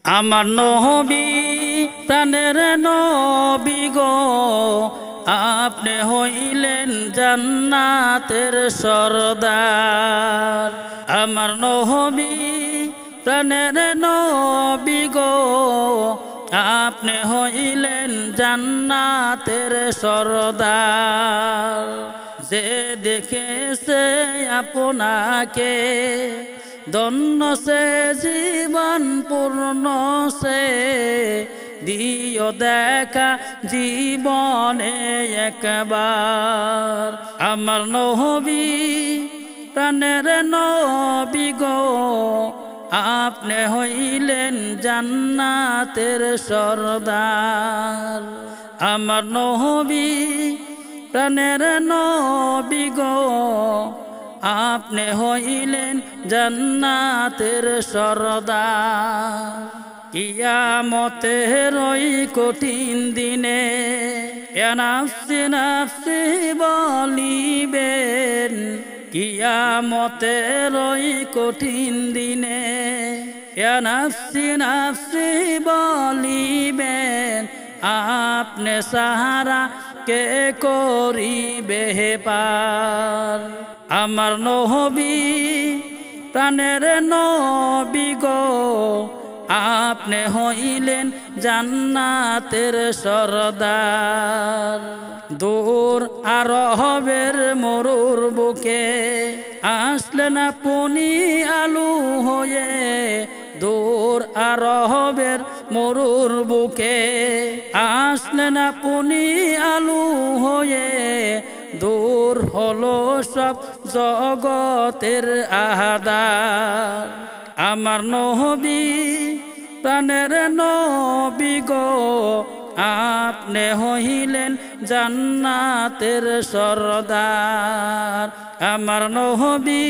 আমার নবী প্রাণের নবী গো, আপনি হইলেন জান্নাতের সরদার। আমার নবী প্রাণের নবী গো, আপনি হইলেন জান্নাতের সরদার। যে দেখেছে আপনাকে ধন্য সে জীবন পূর্ণ সে, দিও দেখা জীবনে একবার। আমার নবী প্রাণের নবী গো, আপনি হইলেন জান্নাতের সরদার। আমার নবী প্রাণের নবী গো, আপনি হইলেন জান্নাতের সরদার। কিয়ামতের ওই কঠিন দিনে নাফসি নাফসি বলিবেন, কিয়ামতের ওই কঠিন দিনে নাফসি নাফসি বলিবেন, আপনি সাহারা কে করিবে পার। আমার নবী প্রাণের নবী গো, আপনি হইলেন জান্নাতের সরদার। দূর আরবের মরুর বুকে আসলেন আপনি আলু হয়ে, দূর আরবের মরুর বুকে আসলেন আপনি আলু হয়ে, দূর হলো সব জগতের আহাদার। আমার নবী প্রাণের নবী গো, আপনি হইলেন জান্নাতের সরদার। আমার নবী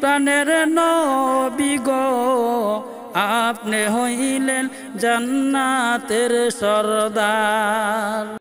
প্রাণের নবী গো, আপনি হইলেন জান্নাতের সরদার।